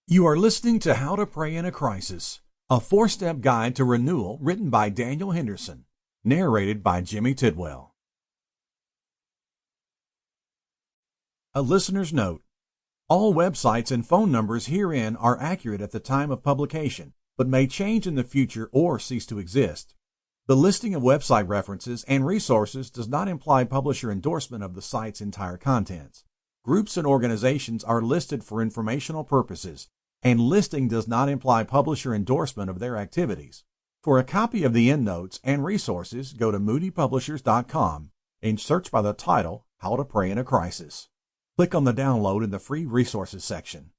You are listening to How to Pray in a Crisis, a 4-step guide to renewal written by Daniel Henderson, narrated by Jimmy Tidwell. A listener's note. All websites and phone numbers herein are accurate at the time of publication, but may change in the future or cease to exist. The listing of website references and resources does not imply publisher endorsement of the site's entire contents. Groups and organizations are listed for informational purposes, and listing does not imply publisher endorsement of their activities. For a copy of the endnotes and resources, go to moodypublishers.com and search by the title, How to Pray in a Crisis. Click on the download in the free resources section.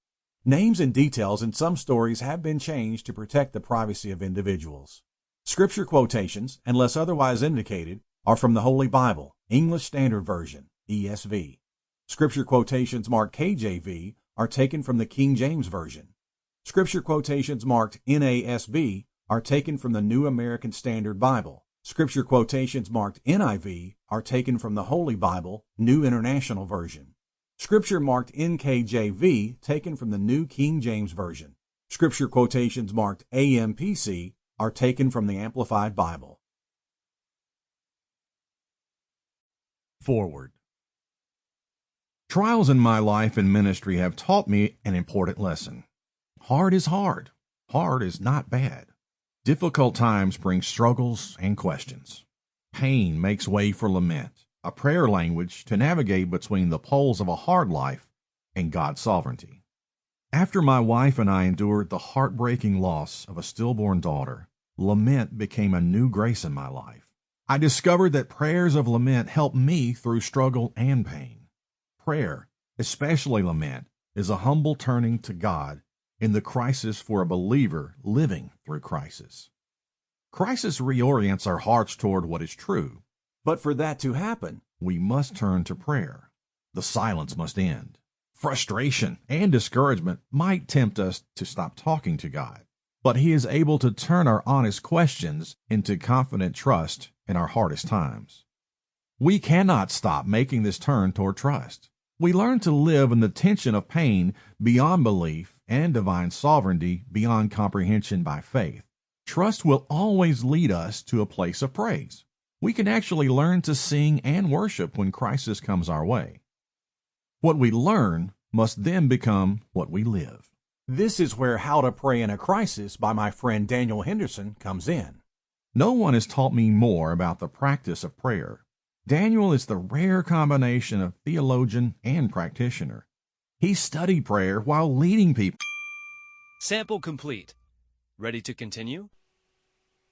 Names and details in some stories have been changed to protect the privacy of individuals. Scripture quotations, unless otherwise indicated, are from the Holy Bible, English Standard Version, ESV. Scripture quotations marked KJV are taken from the King James Version. Scripture quotations marked NASB are taken from the New American Standard Bible. Scripture quotations marked NIV are taken from the Holy Bible, New International Version. Scripture marked NKJV taken from the New King James Version. Scripture quotations marked AMPC are taken from the Amplified Bible. Forward. Trials in my life and ministry have taught me an important lesson. Hard is hard. Hard is not bad. Difficult times bring struggles and questions. Pain makes way for lament, a prayer language to navigate between the poles of a hard life and God's sovereignty. After my wife and I endured the heartbreaking loss of a stillborn daughter, lament became a new grace in my life. I discovered that prayers of lament help me through struggle and pain. Prayer, especially lament, is a humble turning to God in the crisis for a believer living through crisis. Crisis reorients our hearts toward what is true, but for that to happen, we must turn to prayer. The silence must end. Frustration and discouragement might tempt us to stop talking to God, but He is able to turn our honest questions into confident trust in our hardest times. We cannot stop making this turn toward trust. We learn to live in the tension of pain beyond belief and divine sovereignty beyond comprehension by faith. Trust will always lead us to a place of praise. We can actually learn to sing and worship when crisis comes our way. What we learn must then become what we live. This is where How to Pray in a Crisis by my friend Daniel Henderson comes in. No one has taught me more about the practice of prayer. Daniel is the rare combination of theologian and practitioner. He studied prayer while leading people. Sample complete. Ready to continue?